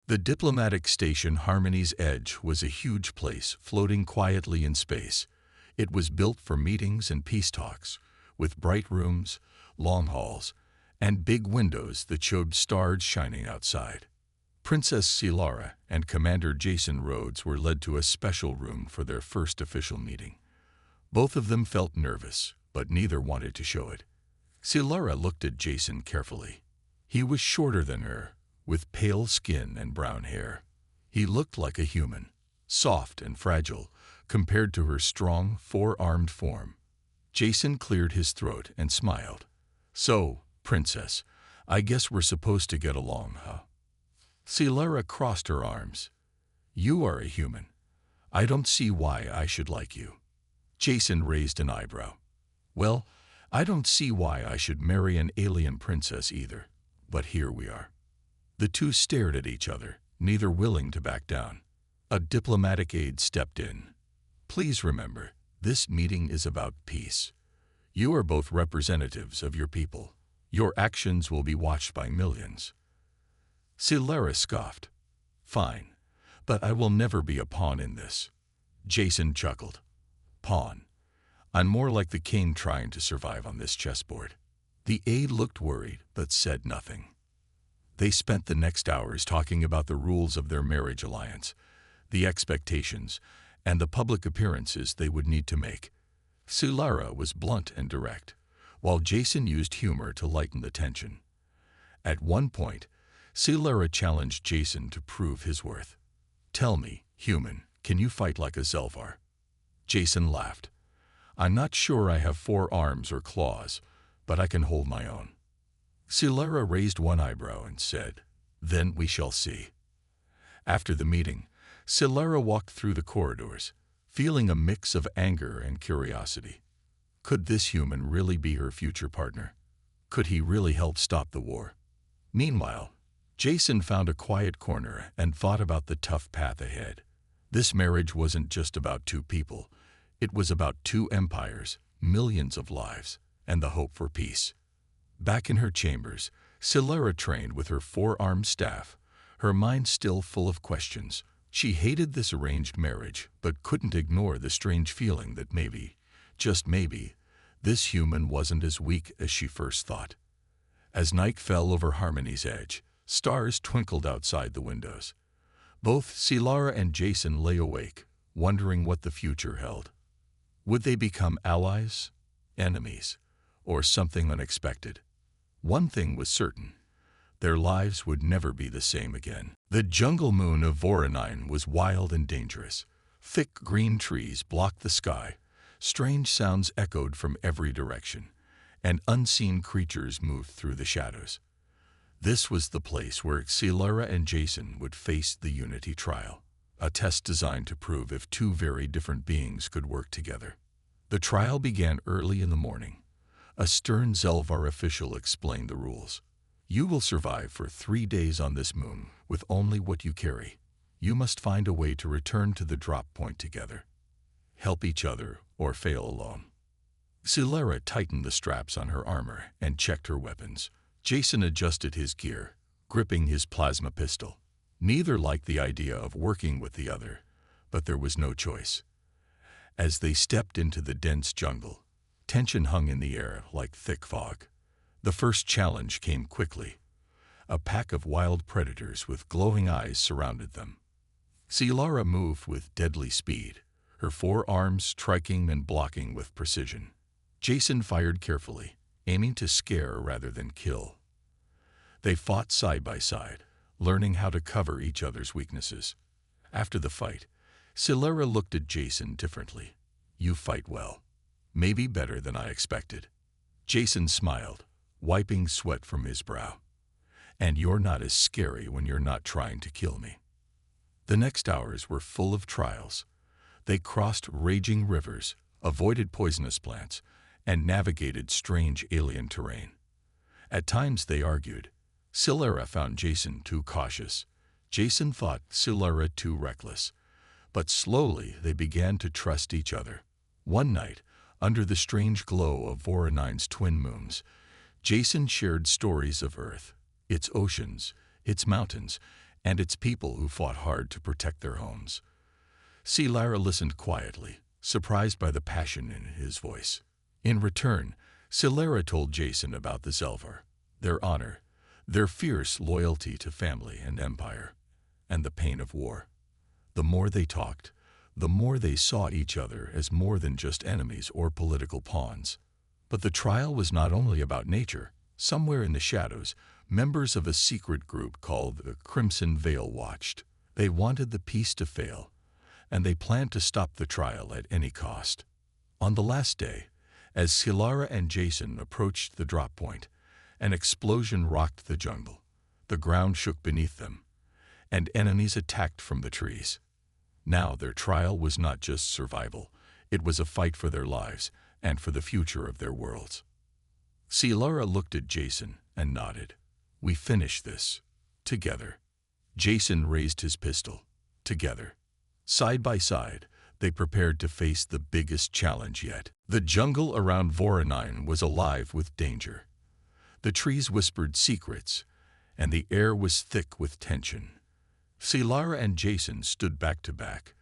The diplomatic station Harmony's Edge was a huge place floating quietly in space. It was built for meetings and peace talks, with bright rooms, long halls, and big windows that showed stars shining outside. Princess Silara and Commander Jason Rhodes were led to a special room for their first official meeting. Both of them felt nervous, but neither wanted to show it. Silara looked at Jason carefully. He was shorter than her, with pale skin and brown hair. He looked like a human, soft and fragile, compared to her strong, four-armed form. Jason cleared his throat and smiled. "So, Princess, I guess we're supposed to get along, huh?" Silara crossed her arms. "You are a human. I don't see why I should like you." Jason raised an eyebrow. "Well, I don't see why I should marry an alien princess either, but here we are." The two stared at each other, neither willing to back down. A diplomatic aide stepped in. "Please remember, this meeting is about peace. You are both representatives of your people. Your actions will be watched by millions." Silara scoffed. "Fine, but I will never be a pawn in this." Jason chuckled. "Pawn? I'm more like the king trying to survive on this chessboard." The aide looked worried, but said nothing. They spent the next hours talking about the rules of their marriage alliance, the expectations, and the public appearances they would need to make. Silara was blunt and direct, while Jason used humor to lighten the tension. At one point, Silara challenged Jason to prove his worth. "Tell me, human, can you fight like a Zelvar?" Jason laughed. "I'm not sure I have 4 arms or claws, but I can hold my own." Silara raised one eyebrow and said, "Then we shall see." After the meeting, Silara walked through the corridors, feeling a mix of anger and curiosity. Could this human really be her future partner? Could he really help stop the war? Meanwhile, Jason found a quiet corner and thought about the tough path ahead. This marriage wasn't just about 2 people. It was about 2 empires, millions of lives, and the hope for peace. Back in her chambers, Silara trained with her 4-armed staff, her mind still full of questions. She hated this arranged marriage, but couldn't ignore the strange feeling that maybe, just maybe, this human wasn't as weak as she first thought. As night fell over Harmony's Edge, stars twinkled outside the windows. Both Silara and Jason lay awake, wondering what the future held. Would they become allies, enemies, or something unexpected? One thing was certain. Their lives would never be the same again. The jungle moon of Voronine was wild and dangerous. Thick green trees blocked the sky, strange sounds echoed from every direction, and unseen creatures moved through the shadows. This was the place where Silara and Jason would face the Unity trial, a test designed to prove if 2 very different beings could work together. The trial began early in the morning. A stern Zelvar official explained the rules. "You will survive for 3 days on this moon with only what you carry. You must find a way to return to the drop point together. Help each other or fail alone." Silara tightened the straps on her armor and checked her weapons. Jason adjusted his gear, gripping his plasma pistol. Neither liked the idea of working with the other, but there was no choice. As they stepped into the dense jungle, tension hung in the air like thick fog. The first challenge came quickly. A pack of wild predators with glowing eyes surrounded them. Silara moved with deadly speed, her 4 arms striking and blocking with precision. Jason fired carefully, aiming to scare rather than kill. They fought side by side, learning how to cover each other's weaknesses. After the fight, Silara looked at Jason differently. "You fight well. Maybe better than I expected." Jason smiled, wiping sweat from his brow. "And you're not as scary when you're not trying to kill me." The next hours were full of trials. They crossed raging rivers, avoided poisonous plants, and navigated strange alien terrain. At times they argued. Silara found Jason too cautious. Jason thought Silara too reckless. But slowly they began to trust each other. One night, under the strange glow of Voronine's twin moons, Jason shared stories of Earth, its oceans, its mountains, and its people who fought hard to protect their homes. Silara listened quietly, surprised by the passion in his voice. In return, Silara told Jason about the Zelvar, their honor, their fierce loyalty to family and empire, and the pain of war. The more they talked, the more they saw each other as more than just enemies or political pawns. But the trial was not only about nature. Somewhere in the shadows, members of a secret group called the Crimson Veil watched. They wanted the peace to fail, and they planned to stop the trial at any cost. On the last day, as Silara and Jason approached the drop point, an explosion rocked the jungle. The ground shook beneath them, and enemies attacked from the trees. Now their trial was not just survival, it was a fight for their lives and for the future of their worlds. Silara looked at Jason and nodded. We finished this. Together. Jason raised his pistol. Together. Side by side, they prepared to face the biggest challenge yet. The jungle around Voronine was alive with danger. The trees whispered secrets, and the air was thick with tension. Silara and Jason stood back to back,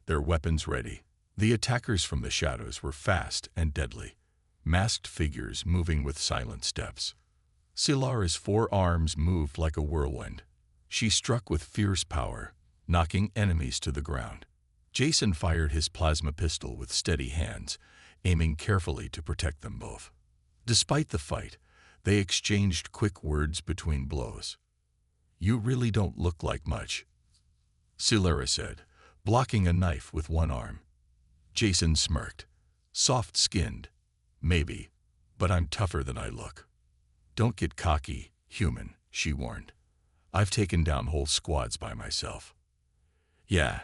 their weapons ready. The attackers from the shadows were fast and deadly, masked figures moving with silent steps. Silara's 4 arms moved like a whirlwind. She struck with fierce power, knocking enemies to the ground. Jason fired his plasma pistol with steady hands, aiming carefully to protect them both. Despite the fight, they exchanged quick words between blows. You really don't look like much, Silara said, blocking a knife with one arm. Jason smirked. Soft-skinned, maybe, but I'm tougher than I look. Don't get cocky, human, she warned. I've taken down whole squads by myself. Yeah,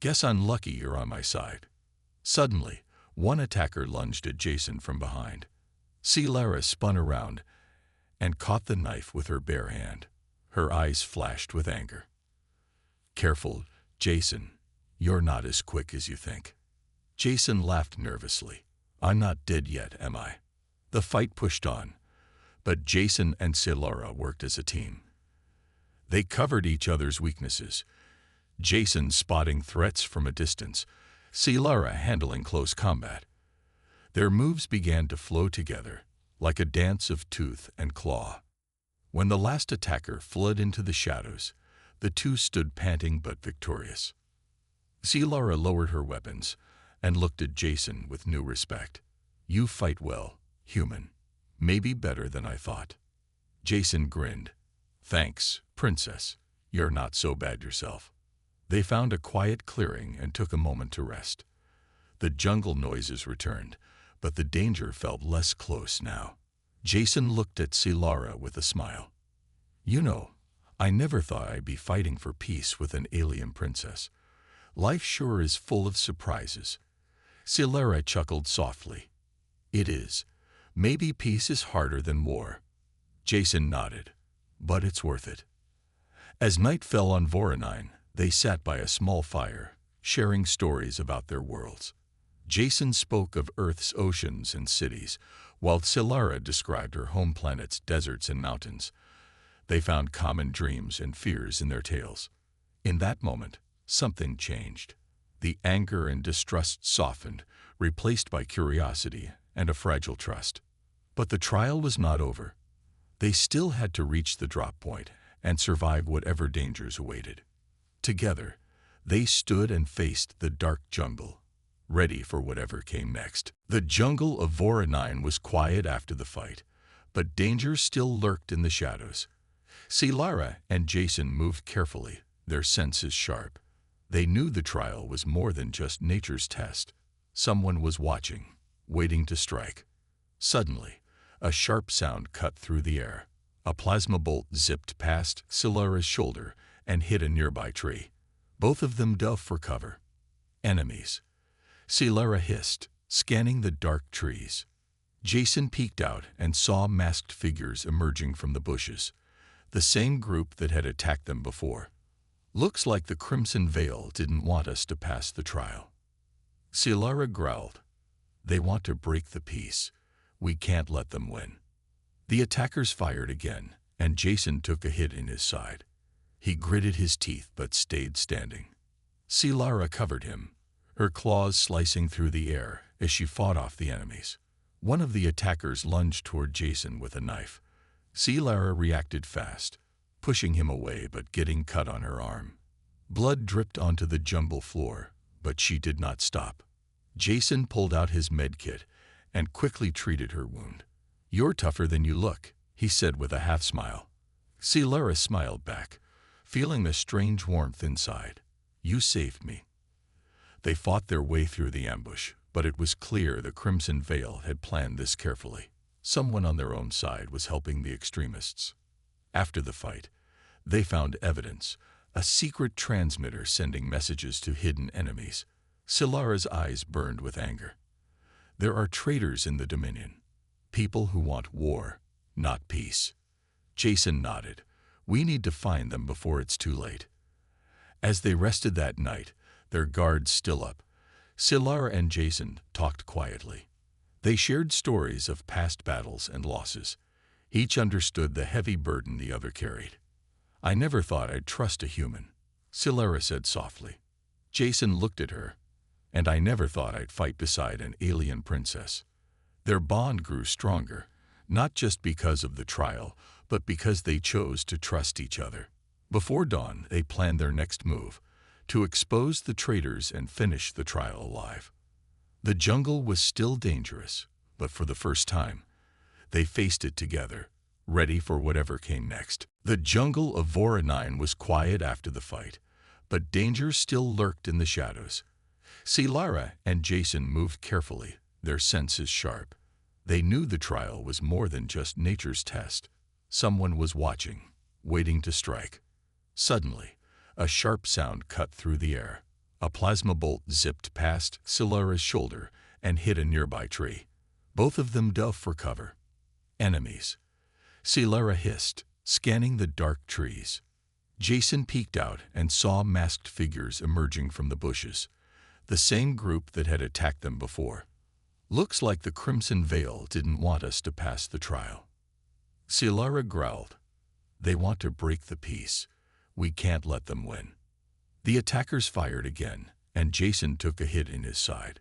guess I'm lucky you're on my side. Suddenly, one attacker lunged at Jason from behind. Silara spun around and caught the knife with her bare hand. Her eyes flashed with anger. Careful, Jason. You're not as quick as you think. Jason laughed nervously. I'm not dead yet, am I? The fight pushed on, but Jason and Silara worked as a team. They covered each other's weaknesses. Jason spotting threats from a distance, Silara handling close combat. Their moves began to flow together, like a dance of tooth and claw. When the last attacker fled into the shadows, the two stood panting but victorious. Silara lowered her weapons and looked at Jason with new respect. You fight well, human. Maybe better than I thought. Jason grinned. Thanks, princess. You're not so bad yourself. They found a quiet clearing and took a moment to rest. The jungle noises returned, but the danger felt less close now. Jason looked at Silara with a smile. You know, I never thought I'd be fighting for peace with an alien princess. Life sure is full of surprises. Silara chuckled softly. It is. Maybe peace is harder than war. Jason nodded. But it's worth it. As night fell on Voronine, they sat by a small fire, sharing stories about their worlds. Jason spoke of Earth's oceans and cities, while Silara described her home planet's deserts and mountains. They found common dreams and fears in their tales. In that moment, something changed. The anger and distrust softened, replaced by curiosity and a fragile trust. But the trial was not over. They still had to reach the drop point and survive whatever dangers awaited. Together, they stood and faced the dark jungle, ready for whatever came next. The jungle of Voronine was quiet after the fight, but danger still lurked in the shadows. Silara and Jason moved carefully, their senses sharp. They knew the trial was more than just nature's test. Someone was watching, waiting to strike. Suddenly, a sharp sound cut through the air. A plasma bolt zipped past Silara's shoulder and hit a nearby tree. Both of them dove for cover. Enemies. Silara hissed, scanning the dark trees. Jason peeked out and saw masked figures emerging from the bushes, the same group that had attacked them before. Looks like the Crimson Veil didn't want us to pass the trial. Silara growled. They want to break the peace. We can't let them win. The attackers fired again, and Jason took a hit in his side. He gritted his teeth but stayed standing. Silara covered him, her claws slicing through the air as she fought off the enemies. One of the attackers lunged toward Jason with a knife. Silara reacted fast, pushing him away but getting cut on her arm. Blood dripped onto the jungle floor, but she did not stop. Jason pulled out his medkit and quickly treated her wound. "You're tougher than you look," he said with a half-smile. Silara smiled back, feeling the strange warmth inside. "You saved me." They fought their way through the ambush, but it was clear the Crimson Veil had planned this carefully. Someone on their own side was helping the extremists. After the fight, they found evidence, a secret transmitter sending messages to hidden enemies. Silara's eyes burned with anger. "There are traitors in the Dominion, people who want war, not peace." Jason nodded. "We need to find them before it's too late." As they rested that night, their guards still up, Silara and Jason talked quietly. They shared stories of past battles and losses. Each understood the heavy burden the other carried. "I never thought I'd trust a human," Silara said softly. Jason looked at her. "And I never thought I'd fight beside an alien princess." Their bond grew stronger, not just because of the trial, but because they chose to trust each other. Before dawn, they planned their next move, to expose the traitors and finish the trial alive. The jungle was still dangerous, but for the first time, they faced it together, ready for whatever came next. The jungle of Voronine was quiet after the fight, but danger still lurked in the shadows. Silara and Jason moved carefully, their senses sharp. They knew the trial was more than just nature's test. Someone was watching, waiting to strike. Suddenly, a sharp sound cut through the air. A plasma bolt zipped past Silara's shoulder and hit a nearby tree. Both of them dove for cover. "Enemies," Silara hissed, scanning the dark trees. Jason peeked out and saw masked figures emerging from the bushes, the same group that had attacked them before. "Looks like the Crimson Veil didn't want us to pass the trial." Silara growled. "They want to break the peace. We can't let them win." The attackers fired again, and Jason took a hit in his side.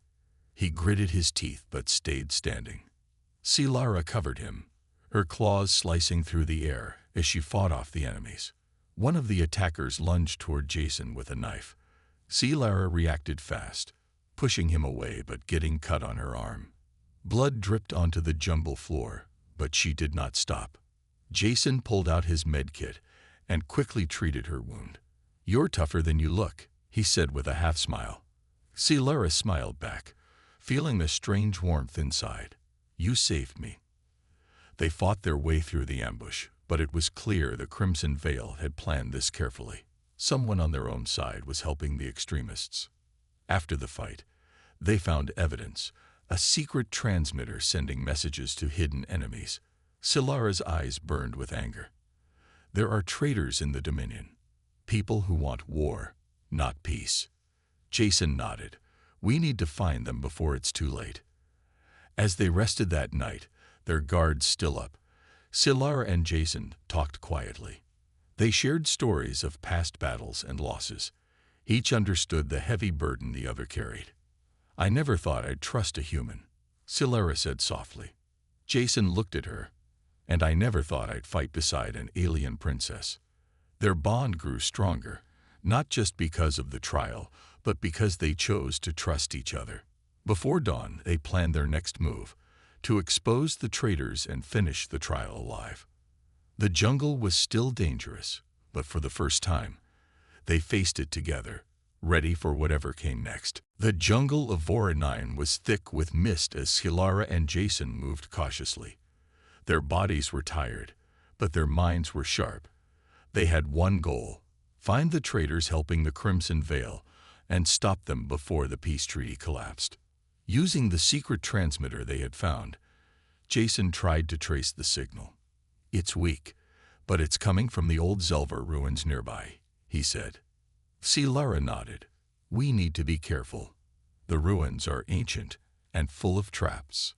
He gritted his teeth but stayed standing. Silara covered him, her claws slicing through the air as she fought off the enemies. One of the attackers lunged toward Jason with a knife. Silara reacted fast, pushing him away but getting cut on her arm. Blood dripped onto the jungle floor, but she did not stop. Jason pulled out his medkit and quickly treated her wound. "You're tougher than you look," he said with a half-smile. Silara smiled back, feeling the strange warmth inside. "You saved me." They fought their way through the ambush, but it was clear the Crimson Veil had planned this carefully. Someone on their own side was helping the extremists. After the fight, they found evidence, a secret transmitter sending messages to hidden enemies. Silara's eyes burned with anger. "There are traitors in the Dominion, people who want war, not peace." Jason nodded. "We need to find them before it's too late." As they rested that night, their guards still up, Silara and Jason talked quietly. They shared stories of past battles and losses. Each understood the heavy burden the other carried. "I never thought I'd trust a human," Silara said softly. Jason looked at her. "And I never thought I'd fight beside an alien princess." Their bond grew stronger, not just because of the trial, but because they chose to trust each other. Before dawn, they planned their next move, to expose the traitors and finish the trial alive. The jungle was still dangerous, but for the first time, they faced it together, ready for whatever came next. The jungle of Voronine was thick with mist as Silara and Jason moved cautiously. Their bodies were tired, but their minds were sharp. They had one goal: find the traitors helping the Crimson Veil and stop them before the peace treaty collapsed. Using the secret transmitter they had found, Jason tried to trace the signal. "It's weak, but it's coming from the old Zelvar ruins nearby," he said. Silara nodded. "We need to be careful. The ruins are ancient and full of traps."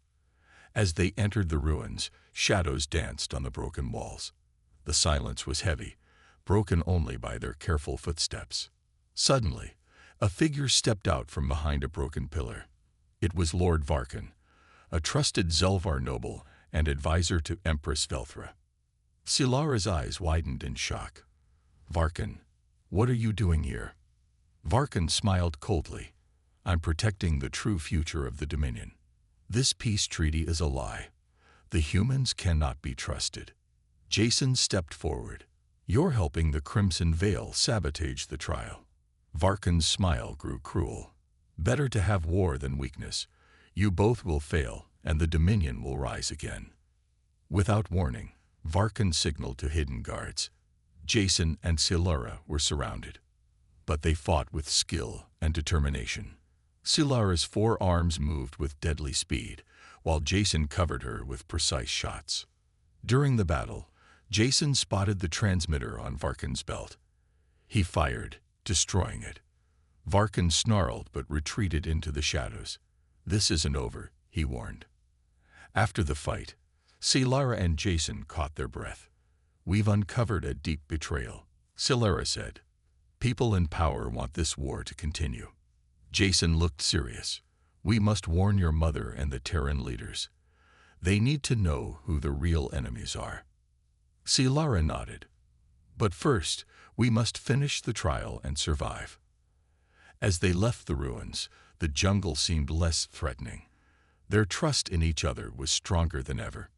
As they entered the ruins, shadows danced on the broken walls. The silence was heavy, broken only by their careful footsteps. Suddenly, a figure stepped out from behind a broken pillar. It was Lord Varkan, a trusted Zelvar noble and advisor to Empress Velthra. Silara's eyes widened in shock. "Varkan, what are you doing here?" Varkan smiled coldly. "I'm protecting the true future of the Dominion. This peace treaty is a lie. The humans cannot be trusted." Jason stepped forward. "You're helping the Crimson Veil sabotage the trial." Varkan's smile grew cruel. "Better to have war than weakness. You both will fail, and the Dominion will rise again." Without warning, Varkan signaled to hidden guards. Jason and Silara were surrounded, but they fought with skill and determination. Silara's 4 arms moved with deadly speed, while Jason covered her with precise shots. During the battle, Jason spotted the transmitter on Varkan's belt. He fired, destroying it. Varkan snarled but retreated into the shadows. "This isn't over," he warned. After the fight, Silara and Jason caught their breath. "We've uncovered a deep betrayal," Silara said. "People in power want this war to continue." Jason looked serious. "We must warn your mother and the Terran leaders. They need to know who the real enemies are." Silara nodded. "But first, we must finish the trial and survive." As they left the ruins, the jungle seemed less threatening. Their trust in each other was stronger than ever.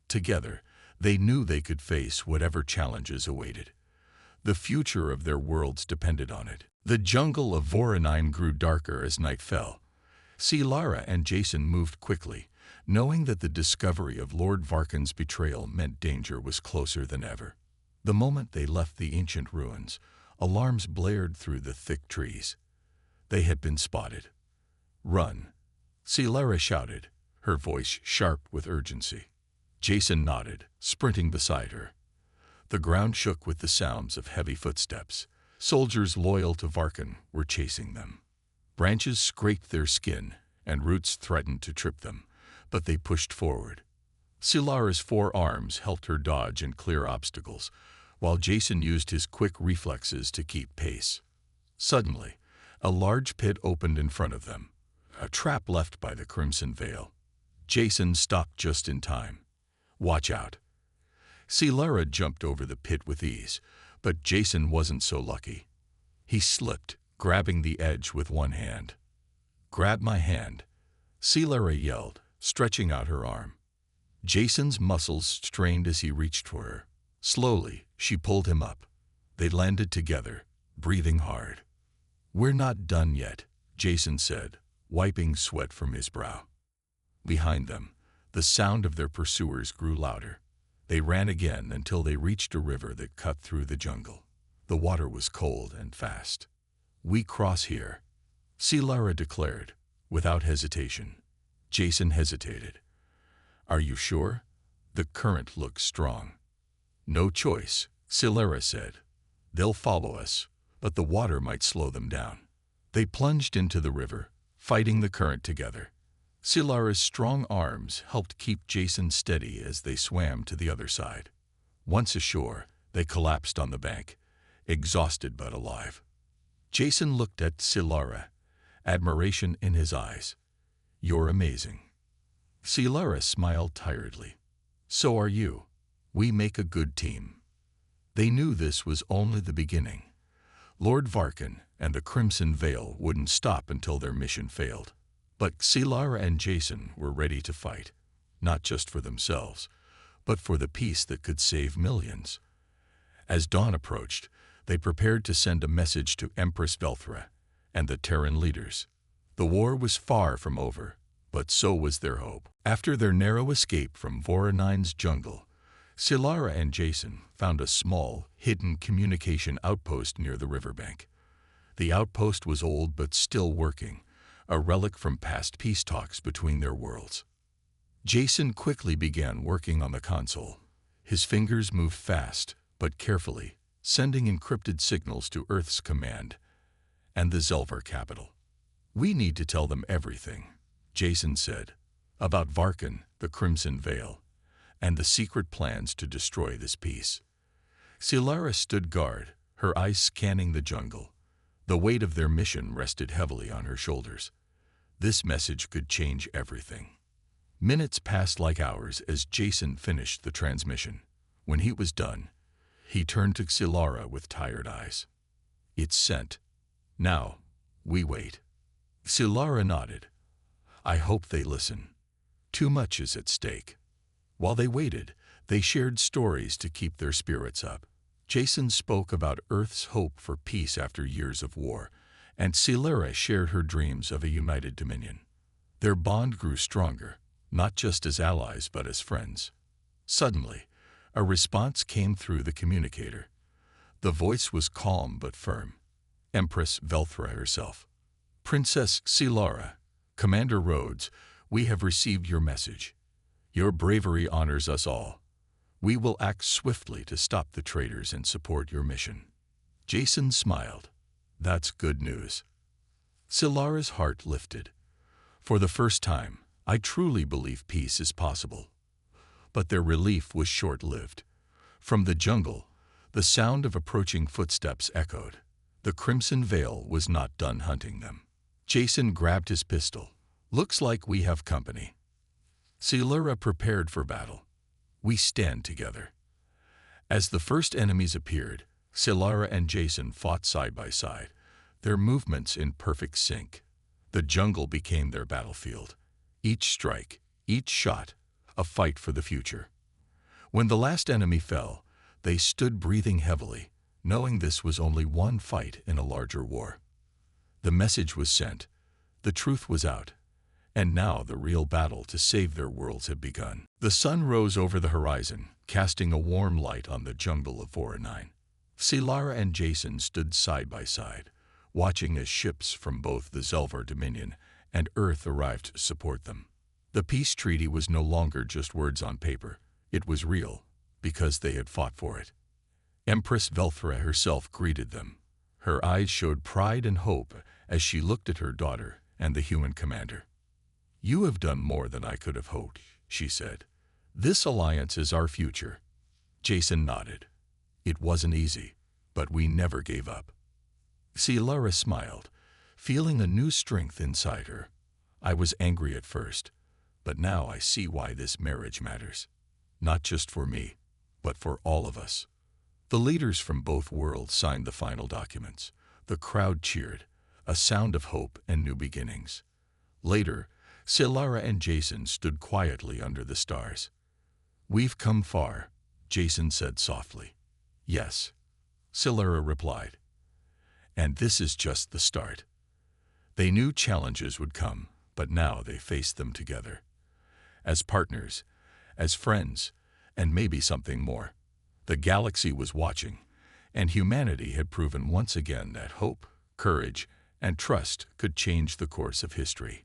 Together, they knew they could face whatever challenges awaited. The future of their worlds depended on it. The jungle of Voronine grew darker as night fell. Silara and Jason moved quickly, knowing that the discovery of Lord Varkan's betrayal meant danger was closer than ever. The moment they left the ancient ruins, alarms blared through the thick trees. They had been spotted. "Run!" Silara shouted, her voice sharp with urgency. Jason nodded, sprinting beside her. The ground shook with the sounds of heavy footsteps. Soldiers loyal to Varkan were chasing them. Branches scraped their skin, and roots threatened to trip them, but they pushed forward. Silara's 4 arms helped her dodge and clear obstacles, while Jason used his quick reflexes to keep pace. Suddenly, a large pit opened in front of them, a trap left by the Crimson Veil. Jason stopped just in time. "Watch out." Silara jumped over the pit with ease, but Jason wasn't so lucky. He slipped, grabbing the edge with one hand. "Grab my hand," Silara yelled, stretching out her arm. Jason's muscles strained as he reached for her. Slowly, she pulled him up. They landed together, breathing hard. "We're not done yet," Jason said, wiping sweat from his brow. Behind them, the sound of their pursuers grew louder. They ran again until they reached a river that cut through the jungle. The water was cold and fast. "We cross here," Silara declared, without hesitation. Jason hesitated. "Are you sure? The current looks strong." "No choice," Silara said. "They'll follow us, but the water might slow them down." They plunged into the river, fighting the current together. Silara's strong arms helped keep Jason steady as they swam to the other side. Once ashore, they collapsed on the bank, exhausted but alive. Jason looked at Silara, admiration in his eyes. "You're amazing." Silara smiled tiredly. "So are you. We make a good team." They knew this was only the beginning. Lord Varkan and the Crimson Veil wouldn't stop until their mission failed. But Silara and Jason were ready to fight, not just for themselves, but for the peace that could save millions. As dawn approached, they prepared to send a message to Empress Velthra and the Terran leaders. The war was far from over, but so was their hope. After their narrow escape from Voronine's jungle, Silara and Jason found a small, hidden communication outpost near the riverbank. The outpost was old but still working, a relic from past peace talks between their worlds. Jason quickly began working on the console. His fingers moved fast, but carefully, sending encrypted signals to Earth's command and the Zelvar capital. "We need to tell them everything," Jason said, "about Varkan, the Crimson Veil, and the secret plans to destroy this peace." Silara stood guard, her eyes scanning the jungle. The weight of their mission rested heavily on her shoulders. This message could change everything. Minutes passed like hours as Jason finished the transmission. When he was done, he turned to Silara with tired eyes. "It's sent. Now, we wait." Silara nodded. "I hope they listen. Too much is at stake." While they waited, they shared stories to keep their spirits up. Jason spoke about Earth's hope for peace after years of war, and Silara shared her dreams of a united Dominion. Their bond grew stronger, not just as allies but as friends. Suddenly, a response came through the communicator. The voice was calm but firm. Empress Velthra herself. "Princess Silara, Commander Rhodes, we have received your message. Your bravery honors us all. We will act swiftly to stop the traitors and support your mission." Jason smiled. "That's good news." Silara's heart lifted. For the first time, I truly believe peace is possible. But their relief was short-lived. From the jungle, the sound of approaching footsteps echoed. The Crimson Veil was not done hunting them. Jason grabbed his pistol. "Looks like we have company." Silara prepared for battle. "We stand together." As the first enemies appeared, Silara and Jason fought side by side, their movements in perfect sync. The jungle became their battlefield. Each strike, each shot, a fight for the future. When the last enemy fell, they stood breathing heavily, knowing this was only one fight in a larger war. The message was sent, the truth was out, and now the real battle to save their worlds had begun. The sun rose over the horizon, casting a warm light on the jungle of Voronine. Silara and Jason stood side by side, watching as ships from both the Zelvar Dominion and Earth arrived to support them. The peace treaty was no longer just words on paper. It was real, because they had fought for it. Empress Velthra herself greeted them. Her eyes showed pride and hope as she looked at her daughter and the human commander. "You have done more than I could have hoped," she said. "This alliance is our future." Jason nodded. "It wasn't easy, but we never gave up." Silara smiled, feeling a new strength inside her. "I was angry at first, but now I see why this marriage matters. Not just for me, but for all of us." The leaders from both worlds signed the final documents. The crowd cheered, a sound of hope and new beginnings. Later, Silara and Jason stood quietly under the stars. "We've come far," Jason said softly. "Yes," Silara replied. "And this is just the start." They knew challenges would come, but now they faced them together. As partners, as friends, and maybe something more. The galaxy was watching, and humanity had proven once again that hope, courage, and trust could change the course of history.